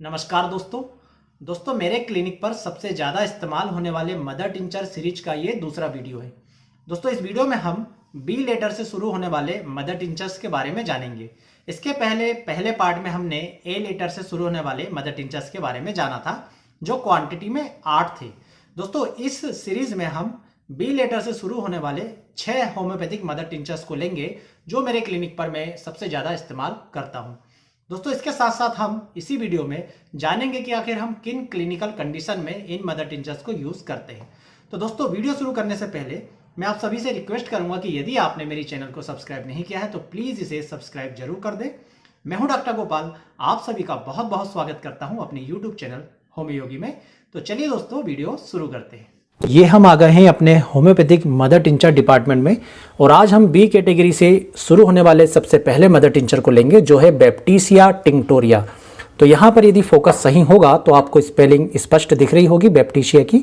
नमस्कार दोस्तों मेरे क्लिनिक पर सबसे ज़्यादा इस्तेमाल होने वाले मदर टिंचर सीरीज का ये दूसरा वीडियो है। दोस्तों इस वीडियो में हम बी लेटर से शुरू होने वाले मदर टिंचर्स के बारे में जानेंगे। इसके पहले पार्ट में हमने ए लेटर से शुरू होने वाले मदर टिंचर्स के बारे में जाना था, जो क्वांटिटी में 8 थे। दोस्तों इस सीरीज में हम बी लेटर से शुरू होने वाले 6 होम्योपैथिक मदर टिंचर्स को लेंगे, जो मेरे क्लिनिक पर मैं सबसे ज़्यादा इस्तेमाल करता हूँ। दोस्तों इसके साथ साथ हम इसी वीडियो में जानेंगे कि आखिर हम किन क्लिनिकल कंडीशन में इन मदर टिंचर्स को यूज़ करते हैं। तो दोस्तों वीडियो शुरू करने से पहले मैं आप सभी से रिक्वेस्ट करूंगा कि यदि आपने मेरी चैनल को सब्सक्राइब नहीं किया है तो प्लीज़ इसे सब्सक्राइब जरूर कर दें। मैं हूं डॉक्टर गोपाल, आप सभी का बहुत बहुत स्वागत करता हूं अपने यूट्यूब चैनल होम्योयोगी में। तो चलिए दोस्तों वीडियो शुरू करते हैं। ये हम आ गए हैं अपने होम्योपैथिक मदर टिंचर डिपार्टमेंट में, और आज हम बी कैटेगरी से शुरू होने वाले सबसे पहले मदर टिंचर को लेंगे, जो है बैप्टीसिया टिंक्टोरिया। तो यहाँ पर यदि फोकस सही होगा तो आपको स्पेलिंग स्पष्ट दिख रही होगी बैप्टीसिया की।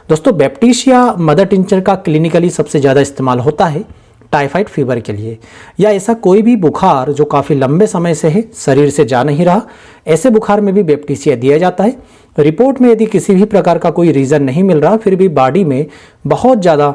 दोस्तों बैप्टीसिया मदर टिंचर का क्लिनिकली सबसे ज़्यादा इस्तेमाल होता है टाइफाइड फीवर के लिए, या ऐसा कोई भी बुखार जो काफ़ी लंबे समय से है, शरीर से जा नहीं रहा, ऐसे बुखार में भी बैप्टीसिया दिया जाता है। रिपोर्ट में यदि किसी भी प्रकार का कोई रीज़न नहीं मिल रहा, फिर भी बॉडी में बहुत ज़्यादा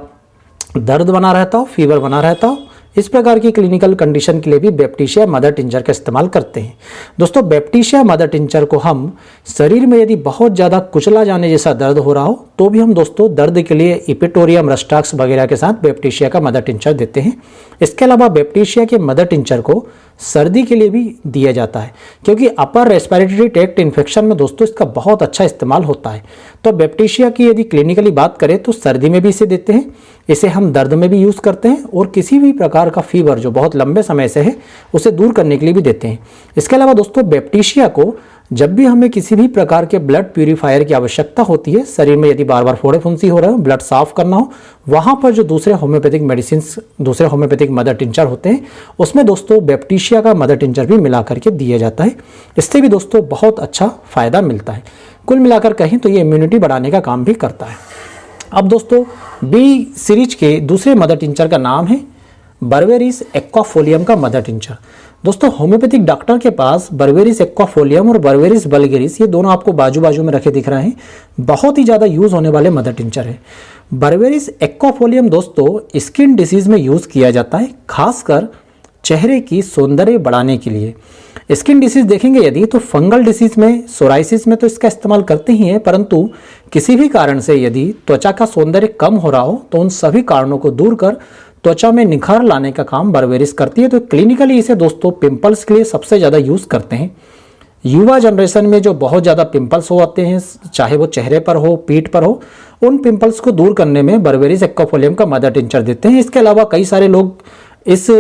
दर्द बना रहता हो, फीवर बना रहता हो, इस प्रकार की क्लिनिकल कंडीशन के लिए भी बैप्टीसिया मदर टिंचर का इस्तेमाल करते हैं। दोस्तों बैप्टीसिया मदर टिंचर को हम शरीर में यदि बहुत ज़्यादा कुचला जाने जैसा दर्द हो रहा हो तो भी हम दोस्तों दर्द के लिए इपिटोरियम रस्टाक्स वगैरह के साथ बैप्टीसिया का मदर टिंचर देते हैं। इसके अलावा बैप्टीसिया के मदर टिंचर को सर्दी के लिए भी दिया जाता है, क्योंकि अपर रेस्पिरेटरी ट्रैक्ट इन्फेक्शन में दोस्तों इसका बहुत अच्छा इस्तेमाल होता है। तो बैप्टीसिया की यदि क्लिनिकली बात करें तो सर्दी में भी इसे देते हैं, इसे हम दर्द में भी यूज़ करते हैं, और किसी भी प्रकार का फीवर जो बहुत लंबे समय से है उसे दूर करने के लिए भी देते हैं। इसके अलावा दोस्तों बैप्टीसिया को जब भी हमें किसी भी प्रकार के ब्लड प्यूरीफायर की आवश्यकता होती है, शरीर में यदि बार बार फोड़े फुंसी हो रहे हो, ब्लड साफ करना हो, वहाँ पर जो दूसरे होम्योपैथिक मेडिसिन, दूसरे होम्योपैथिक मदर टिंचर होते हैं, उसमें दोस्तों बैप्टीसिया का मदर टिंचर भी मिला करके दिया जाता है। इससे भी दोस्तों बहुत अच्छा फ़ायदा मिलता है। कुल मिलाकर कहें तो ये इम्यूनिटी बढ़ाने का काम भी करता है। अब दोस्तों बी सीरीज के दूसरे मदर टिंचर का नाम है बर्वेरिस एक्वाफोलियम का मदर टिंचर। दोस्तों होम्योपैथिक डॉक्टर के पास बर्वेरिस एक्वाफोलियम और बर्वेरिस वल्गेरिस, ये दोनों आपको बाजू बाजू में रखे दिख रहे हैं, बहुत ही ज़्यादा यूज़ होने वाले मदर टिंचर है। बर्वेरिस एक्वाफोलियम दोस्तों स्किन डिसीज़ में यूज़ किया जाता है, खासकर चेहरे की सौंदर्य बढ़ाने के लिए। स्किन डिसीज़ देखेंगे यदि तो फंगल डिसीज़ में, सोराइसिस में तो इसका इस्तेमाल करते ही हैं, परंतु किसी भी कारण से यदि त्वचा का सौंदर्य कम हो रहा हो तो उन सभी कारणों को दूर कर त्वचा में निखार लाने का काम बर्वेरिस करती है। तो क्लिनिकली इसे दोस्तों पिंपल्स के लिए सबसे ज़्यादा यूज़ करते हैं। युवा जनरेशन में जो बहुत ज़्यादा पिंपल्स हो आते हैं, चाहे वो चेहरे पर हो, पीठ पर हो, उन पिंपल्स को दूर करने में बर्वेरिस एक्वाफोलियम का मदर टिंचर देते हैं। इसके अलावा कई सारे लोग इस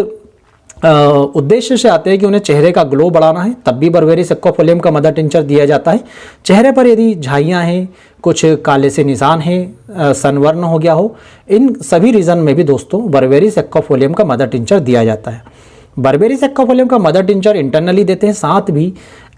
उद्देश्य से आते हैं कि उन्हें चेहरे का ग्लो बढ़ाना है, तब भी बर्वेरिस एक्वाफोलियम का मदर टिंचर दिया जाता है। चेहरे पर यदि झाइयाँ हैं, कुछ काले से निशान हैं, सनवर्ण हो गया हो, इन सभी रीज़न में भी दोस्तों बर्वेरिस एक्वाफोलियम का मदर टिंचर दिया जाता है। बर्वेरिस एक्वाफोलियम का मदर टिंचर इंटरनली देते हैं, साथ भी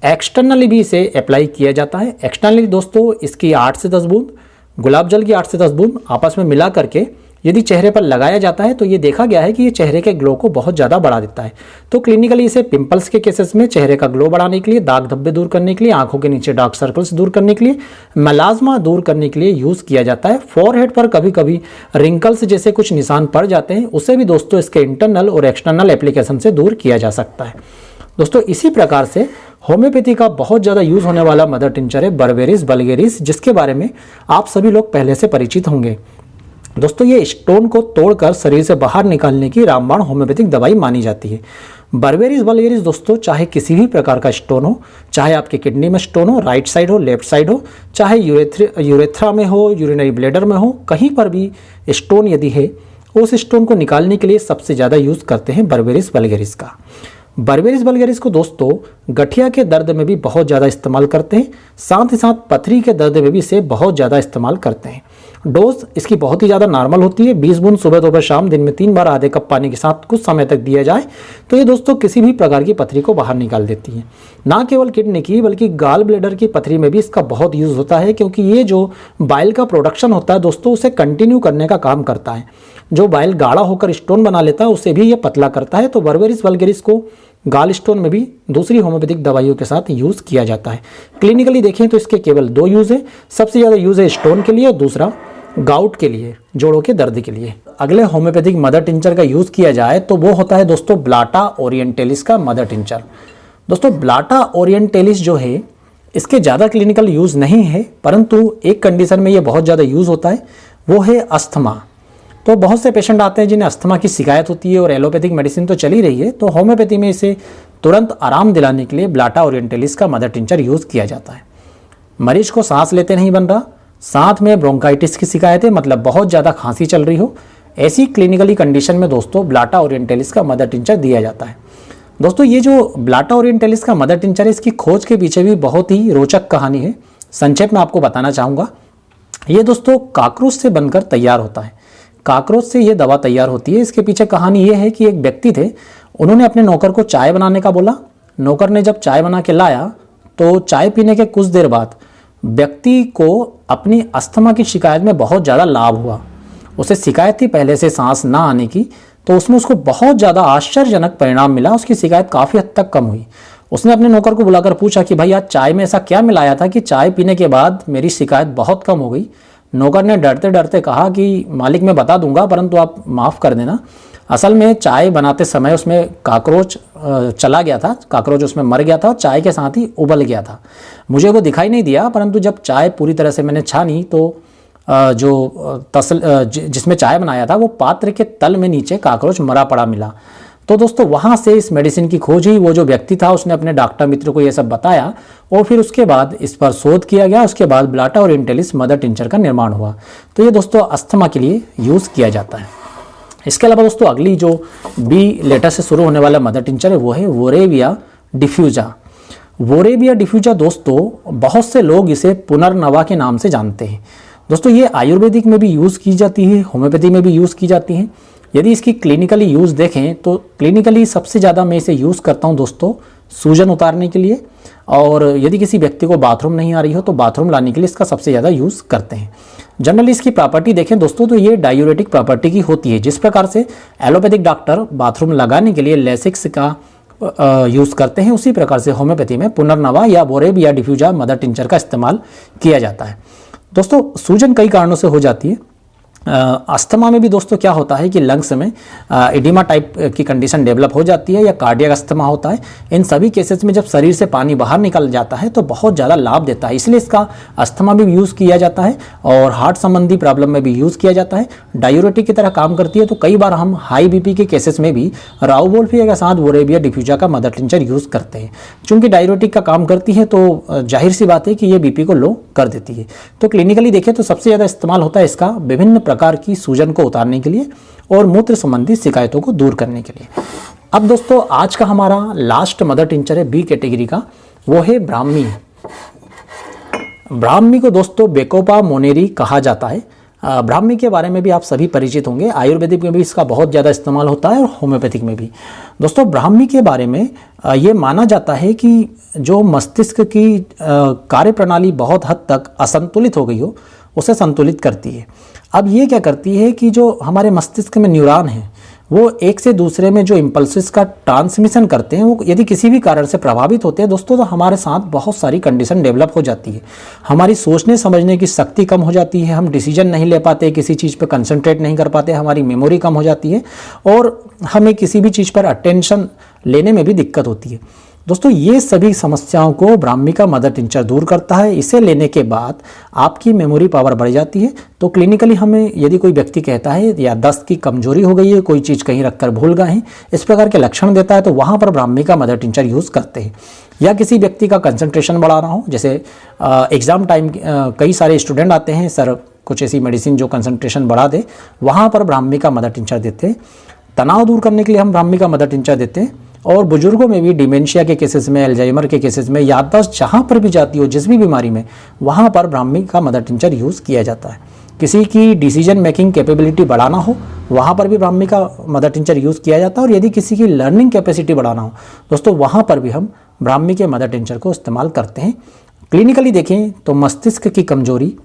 एक्सटर्नली भी इसे अप्लाई किया जाता है। एक्सटर्नली दोस्तों इसकी 8 से 10 बूंद, गुलाब जल की 8 से 10 बूंद आपस में मिला करके यदि चेहरे पर लगाया जाता है तो ये देखा गया है कि ये चेहरे के ग्लो को बहुत ज़्यादा बढ़ा देता है। तो क्लिनिकली इसे पिंपल्स के केसेस में चेहरे का ग्लो बढ़ाने के लिए, दाग धब्बे दूर करने के लिए, आंखों के नीचे डार्क सर्कल्स दूर करने के लिए, मेलाज्मा दूर करने के लिए यूज़ किया जाता है। फॉरहेड पर कभी कभी रिंकल्स जैसे कुछ निशान पड़ जाते हैं, उसे भी दोस्तों इसके इंटरनल और एक्सटर्नल एप्लीकेशन से दूर किया जा सकता है। दोस्तों इसी प्रकार से होम्योपैथी का बहुत ज़्यादा यूज़ होने वाला मदर टिंचर है बर्वेरिस वल्गेरिस, जिसके बारे में आप सभी लोग पहले से परिचित होंगे। दोस्तों ये स्टोन को तोड़कर शरीर से बाहर निकालने की रामबाण होम्योपैथिक दवाई मानी जाती है। बर्वेरिस वल्गेरिस दोस्तों चाहे किसी भी प्रकार का स्टोन हो, चाहे आपकी किडनी में स्टोन हो, राइट साइड हो, लेफ्ट साइड हो, चाहे यूरेथ्रा में हो, यूरिनरी ब्लैडर में हो, कहीं पर भी स्टोन यदि है, उस स्टोन को निकालने के लिए सबसे ज़्यादा यूज़ करते हैं बर्वेरिस वल्गेरिस का। बर्वेरिस वल्गेरिस को दोस्तों गठिया के दर्द में भी बहुत ज़्यादा इस्तेमाल करते हैं, साथ ही साथ पथरी के दर्द में भी इसे बहुत ज़्यादा इस्तेमाल करते हैं। डोज इसकी बहुत ही ज़्यादा नॉर्मल होती है, 20 बूंद सुबह दोपहर शाम, दिन में 3 बार आधे कप पानी के साथ कुछ समय तक दिया जाए तो ये दोस्तों किसी भी प्रकार की पथरी को बाहर निकाल देती है। ना केवल किडनी की बल्कि गाल ब्लैडर की पथरी में भी इसका बहुत यूज़ होता है, क्योंकि ये जो बाइल का प्रोडक्शन होता है दोस्तों उसे कंटिन्यू करने का काम करता है। जो बाइल गाढ़ा होकर स्टोन बना लेता है उसे भी ये पतला करता है। तो बर्वेरिस वल्गेरिस को गाल स्टोन में भी दूसरी होम्योपैथिक दवाइयों के साथ यूज़ किया जाता है। क्लिनिकली देखें तो इसके केवल 2 यूज़ है। सबसे ज़्यादा यूज़ है स्टोन के लिए और दूसरा गाउट के लिए, जोड़ों के दर्द के लिए। अगले होम्योपैथिक मदर टिंचर का यूज़ किया जाए तो वो होता है दोस्तों ब्लाटा ओरिएंटेलिस का मदर टिंचर। दोस्तों ब्लाटा ओरिएंटेलिस जो है इसके ज़्यादा क्लिनिकल यूज़ नहीं है, परंतु एक कंडीशन में ये बहुत ज़्यादा यूज़ होता है, वो है अस्थमा। तो बहुत से पेशेंट आते हैं जिन्हें अस्थमा की शिकायत होती है और एलोपैथिक मेडिसिन तो चली रही है, तो होम्योपैथी में इसे तुरंत आराम दिलाने के लिए ब्लाटा ओरिएंटेलिस का मदर टिंचर यूज़ किया जाता है। मरीज को सांस लेते नहीं बन रहा, साथ में ब्रोंकाइटिस की शिकायत है, मतलब बहुत ज़्यादा खांसी चल रही हो, ऐसी क्लिनिकली कंडीशन में दोस्तों ब्लाटा ओरिएंटेलिस का मदर टिंचर दिया जाता है। दोस्तों ये जो ब्लाटा ओरिएंटेलिस का मदर टिंचर है, इसकी खोज के पीछे भी बहुत ही रोचक कहानी है। संक्षेप में आपको बताना चाहूँगा। ये दोस्तों काकरोच से बनकर तैयार होता है। काकरोच से ये दवा तैयार होती है। इसके पीछे कहानी ये है कि एक व्यक्ति थे, उन्होंने अपने नौकर को चाय बनाने का बोला। नौकर ने जब चाय बना के लाया तो चाय पीने के कुछ देर बाद व्यक्ति को अपनी अस्थमा की शिकायत में बहुत ज़्यादा लाभ हुआ। उसे शिकायत थी पहले से सांस ना आने की, तो उसमें उसको बहुत ज़्यादा आश्चर्यजनक परिणाम मिला। उसकी शिकायत काफ़ी हद तक कम हुई। उसने अपने नौकर को बुलाकर पूछा कि भाई आज चाय में ऐसा क्या मिलाया था कि चाय पीने के बाद मेरी शिकायत बहुत कम हो गई। नौकर ने डरते डरते कहा कि मालिक मैं बता दूंगा, परंतु आप माफ़ कर देना। असल में चाय बनाते समय उसमें काकरोच चला गया था, काकरोच उसमें मर गया था और चाय के साथ ही उबल गया था। मुझे वो दिखाई नहीं दिया, परंतु जब चाय पूरी तरह से मैंने छानी तो जिसमें चाय बनाया था वो पात्र के तल में नीचे काकरोच मरा पड़ा मिला। तो दोस्तों वहाँ से इस मेडिसिन की खोज हुई। वो जो व्यक्ति था उसने अपने डॉक्टर मित्र को ये सब बताया और फिर उसके बाद इस पर शोध किया गया। उसके बाद ब्लाटा ओरिएंटेलिस मदर टिंचर का निर्माण हुआ। तो ये दोस्तों अस्थमा के लिए यूज़ किया जाता है। इसके अलावा दोस्तों अगली जो बी लेटर से शुरू होने वाला मदर टिंचर है वो है वोरेविया डिफ्यूजा। वोरेविया डिफ्यूजा दोस्तों बहुत से लोग इसे पुनर्नवा के नाम से जानते हैं। दोस्तों ये आयुर्वेदिक में भी यूज़ की जाती है, होम्योपैथी में भी यूज़ की जाती है। यदि इसकी क्लिनिकली यूज़ देखें तो क्लिनिकली सबसे ज़्यादा मैं इसे यूज़ करता हूँ दोस्तों सूजन उतारने के लिए, और यदि किसी व्यक्ति को बाथरूम नहीं आ रही हो तो बाथरूम लाने के लिए इसका सबसे ज़्यादा यूज़ करते हैं। जनरली इसकी प्रॉपर्टी देखें दोस्तों तो ये डायूरेटिक प्रॉपर्टी की होती है। जिस प्रकार से एलोपैथिक डॉक्टर बाथरूम लगाने के लिए लेसिक्स का यूज़ करते हैं, उसी प्रकार से होम्योपैथी में पुनर्नवा या वोरेविया डिफ्यूजा मदर टिंचर का इस्तेमाल किया जाता है। दोस्तों सूजन कई कारणों से हो जाती है। अस्थमा में भी दोस्तों क्या होता है कि लंग्स में एडिमा टाइप की कंडीशन डेवलप हो जाती है या कार्डियक अस्थमा होता है। इन सभी केसेस में जब शरीर से पानी बाहर निकल जाता है तो बहुत ज़्यादा लाभ देता है, इसलिए इसका अस्थमा में भी यूज़ किया जाता है और हार्ट संबंधी प्रॉब्लम में भी यूज़ किया जाता है। डायूरेटिक की तरह काम करती है। तो कई बार हम हाई बीपी के केसेस में भी राउवोल्फिया के साथ वोरेविया डिफ्यूजा का मदर टिंचर यूज़ करते हैं। चूँकि डायूरेटिक का काम करती है तो जाहिर सी बात है कि ये बीपी को लो कर देती है। तो क्लिनिकली देखें तो सबसे ज़्यादा इस्तेमाल होता है इसका विभिन्न प्रकार की सूजन को उतारने के लिए और मूत्र संबंधी शिकायतों को दूर करने के लिए। अब दोस्तों आज का हमारा लास्ट मदर टिंचर है बी कैटेगरी का, वो है ब्राह्मी। ब्राह्मी को दोस्तों बेकोपा मोनेरी कहा जाता है। ब्राह्मी के बारे में भी आप सभी परिचित होंगे। आयुर्वेदिक में भी इसका बहुत ज़्यादा इस्तेमाल होता है और होम्योपैथिक में भी। दोस्तों ब्राह्मी के बारे में ये माना जाता है कि जो मस्तिष्क की कार्य प्रणाली बहुत हद तक असंतुलित हो गई हो उसे संतुलित करती है। अब ये क्या करती है कि जो हमारे मस्तिष्क में न्यूरॉन हैं वो एक से दूसरे में जो इम्पल्सेस का ट्रांसमिशन करते हैं वो यदि किसी भी कारण से प्रभावित होते हैं दोस्तों तो हमारे साथ बहुत सारी कंडीशन डेवलप हो जाती है। हमारी सोचने समझने की शक्ति कम हो जाती है, हम डिसीजन नहीं ले पाते, किसी चीज़ पर कंसंट्रेट नहीं कर पाते, हमारी मेमोरी कम हो जाती है और हमें किसी भी चीज़ पर अटेंशन लेने में भी दिक्कत होती है। दोस्तों ये सभी समस्याओं को ब्राह्मी का मदर टिंचर दूर करता है। इसे लेने के बाद आपकी मेमोरी पावर बढ़ जाती है। तो क्लिनिकली हमें यदि कोई व्यक्ति कहता है या दस्त की कमजोरी हो गई है, कोई चीज़ कहीं रखकर भूल गए हैं, इस प्रकार के लक्षण देता है तो वहाँ पर ब्राह्मी का मदर टिंचर यूज़ करते हैं। या किसी व्यक्ति का कंसंट्रेशन बढ़ाना हो, जैसे एग्ज़ाम टाइम कई सारे स्टूडेंट आते हैं सर कुछ ऐसी मेडिसिन जो कंसंट्रेशन बढ़ा दे, वहाँ पर ब्राह्मी का मदर टिंचर देते हैं। तनाव दूर करने के लिए हम ब्राह्मी का मदर टिंचर देते हैं। और बुजुर्गों में भी डिमेंशिया के केसेस में, अल्जाइमर के केसेस में, याददाश्त जहाँ पर भी जाती हो जिस भी बीमारी में, वहाँ पर ब्राह्मी का मदर टिंचर यूज़ किया जाता है। किसी की डिसीजन मेकिंग कैपेबिलिटी बढ़ाना हो वहाँ पर भी ब्राह्मी का मदर टिंचर यूज़ किया जाता है। और यदि किसी की लर्निंग कैपेसिटी बढ़ाना हो दोस्तों वहाँ पर भी हम ब्राह्मी के मदर टिंचर को इस्तेमाल करते हैं। क्लिनिकली देखें तो मस्तिष्क की कमजोरी,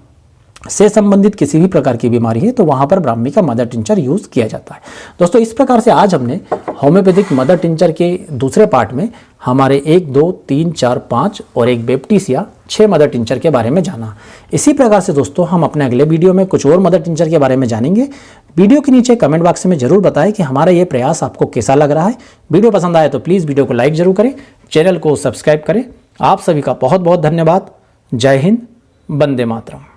से संबंधित किसी भी प्रकार की बीमारी है तो वहाँ पर ब्राह्मी का मदर टिंचर यूज़ किया जाता है। दोस्तों इस प्रकार से आज हमने होम्योपैथिक मदर टिंचर के दूसरे पार्ट में हमारे 1, 2, 3, 4, 5 और एक बेप्टीसिया 6 मदर टिंचर के बारे में जाना। इसी प्रकार से दोस्तों हम अपने अगले वीडियो में कुछ और मदर टिंचर के बारे में जानेंगे। वीडियो के नीचे कमेंट बॉक्स में जरूर बताएं कि हमारा ये प्रयास आपको कैसा लग रहा है। वीडियो पसंद आए तो प्लीज़ वीडियो को लाइक जरूर करें, चैनल को सब्सक्राइब करें। आप सभी का बहुत बहुत धन्यवाद। जय हिंद, वंदे मातरम।